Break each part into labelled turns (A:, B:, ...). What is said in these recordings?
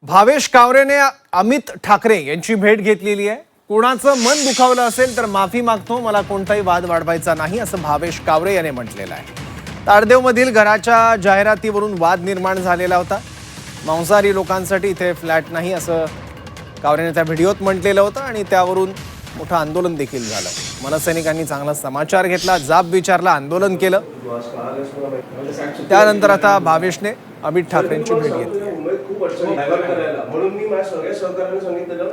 A: भावेश कावरेने अमित ठाकरे यांची भेट घेतलेली आहे। कोणाचं मन दुखावलं असेल तर माफी मागतो, मला कोणताही वाद वाढवायचा नाही असं भावेश कावरे यांनी म्हटलेलं आहे। ताडदेवमधील घराच्या जाहिरातीवरून वाद निर्माण झालेला होता। मांसाहारी लोकांसाठी इथे फ्लॅट नाही असं कावरेने त्या व्हिडिओत म्हटलेलं होतं आणि त्यावरून मोठं आंदोलन देखील झालं। मनसैनिकांनी चांगला समाचार घेतला, जाब विचारला, आंदोलन केलं। त्यानंतर आता भावेशने अमित ठाकरेंची भेट घेतली।
B: म्हणून मी माझ्या सगळ्या सहकार्यांना सांगितलं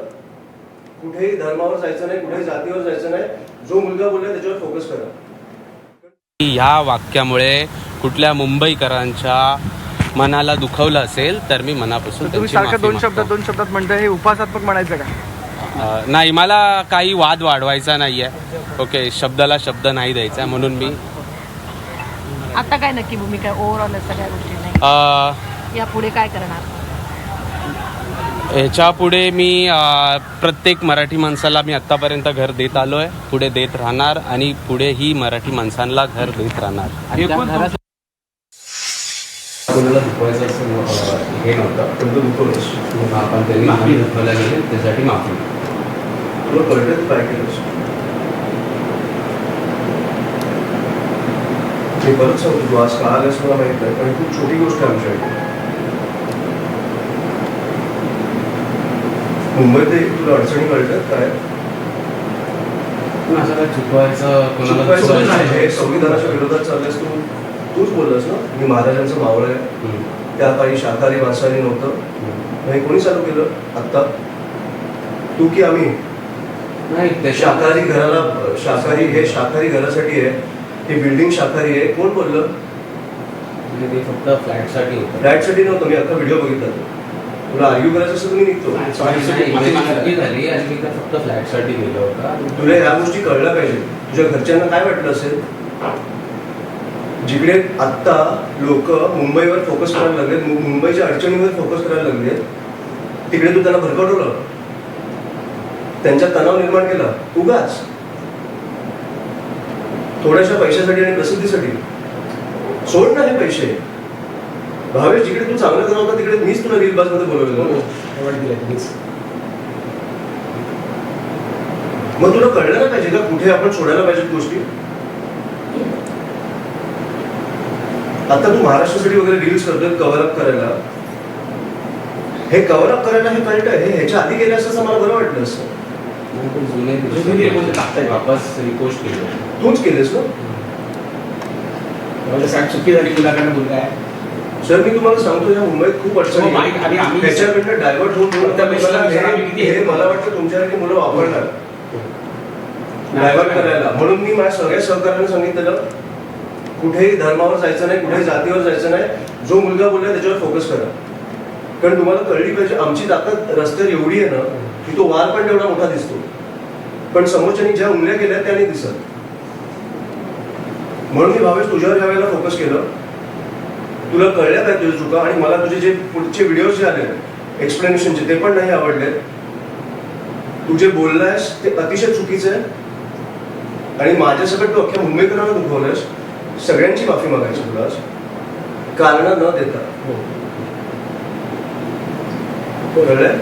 B: कुठेही धर्मावर जायचं नाही, कुठेही जातीवर जायचं नाही, जो मुलगा बोलला त्याच्यावर फोकस करा।
C: या वाक्यामुळे कुठल्या मुंबईकरांच्या मनाला दुखवलं असेल तर मी मनापासून
D: तुम्ही सारखं दोन शब्दात म्हणताय, हे उपासात्मक म्हणायचं का?
C: नाही, मला काही वाद वाढवायचा नाहीये। ओके, शब्दाला शब्द नाही द्यायचा, म्हणून मी
E: आता काय नक्की भूमिका ओव्हरऑल सगळ्या गोष्टी नाही यापुढे काय करणार?
C: ह्याच्या पुढे मी प्रत्येक मराठी माणसाला मी आत्तापर्यंत घर देत आलोय, पुढे देत राहणार आणि पुढेही मराठी माणसांना घर देत राहणार।
F: कोणाला दुखवायचं असं हे नव्हतं, पण तो दुखवलंस आपण त्यांनी माफी दुखवायला गेले त्यासाठी माफी
B: तुला कळतं काय केलंस? मी परत सांगतो, तू आज का आल्यास मला माहित नाही, पण खूप छोटी गोष्ट आहे आमच्याकडे। मुंबईत तुला अडचणी कळतात काय?
F: पण असं काय चुकवायचं
B: चुकवायचं नाही, हे संविधानाच्या विरोधात चालल्यास तूच बोललास ना, मी महाराजांचं मावळ आहे, त्या काही शाकाहारी मांसाहारी नव्हतं। हे कोणी चालू केलं आत्ता, तू की आम्ही?
F: नाही,
B: शाकाहारी घराला शाकाहारी, हे शाकाहारी घरासाठी आहे, ही बिल्डिंग शाकाहारी आहे, कोण बोललं?
F: ते फक्त फ्लॅटसाठी होतं।
B: फ्लॅटसाठी नव्हतं, मी आता व्हिडिओ बघितला, तुला आर्ग्यू करायचं असं तुम्ही निघतो
F: झाली आणि मी फक्त फ्लॅटसाठी गेलो होता।
B: तुला ह्या गोष्टी कळल्या पाहिजे। तुझ्या घरच्यांना काय वाटलं असेल? जिकडे आत्ता लोक मुंबईवर फोकस करायला लागले, मुंबईच्या अडचणीवर फोकस करायला लागले, तिकडे तू त्यांना भरकटवलं, त्यांचा तणाव निर्माण केला उगाच थोड्याशा पैशासाठी आणि प्रसिद्धीसाठी। सोड ना हे पैसे। भावेश, जिकडे तू चांगलं करत होता तिकडे मीच तुला रील बाज मध्ये बोलवलेलं, मग तुला कळलं ना पाहिजे का कुठे आपण सोडायला पाहिजे गोष्टी? आता तू महाराष्ट्रासाठी वगैरे रील्स करतोय कव्हर अप करायला, हे कव्हर अप करायला हे कळत आहे, ह्याच्या आधी गेलं असं मला बरं वाटलं असतं।
F: वापस रिपोस्ट केलं,
B: तूच केलेस ना?
F: चुकी झाली मुलाकडनं मुलगा आहे
B: सर, मी तुम्हाला सांगतो या मुंबईत खूप अडचणी, त्याच्याकडनं डायव्हर्ट होऊन हे मला वाटतं तुमच्यासारखी मुलं वापरणार डायव्हर्ट करायला। म्हणून मी माझ्या सगळ्या सहकार्यांना सांगितलं कुठेही धर्मावर जायचं नाही, कुठेही जातीवर जायचं नाही, जो मुलगा बोलला त्याच्यावर फोकस करा। कारण तुम्हाला कळली पाहिजे, आमची ताकद रस्त्यावर एवढी आहे ना की तो वार पण तेवढा मोठा दिसतो, पण समोरच्यानी ज्या उंगल्या केल्या त्या नाही दिसत। म्हणून मी भावेश तुझ्यावर ह्या वेळेला फोकस केलं। तुला कळल्या काय तुझ्या चुका, आणि मला तुझे जे पुढचे व्हिडिओज जे आले एक्सप्लेनेशनचे ते पण नाही आवडले। तू जे बोललायस ते अतिशय चुकीचं आहे आणि माझ्यासकट तू अख्ख्या मुंबईकरांना दुखवलंयस। सगळ्यांची माफी मागायची तुला कारण न देता, कळलंय?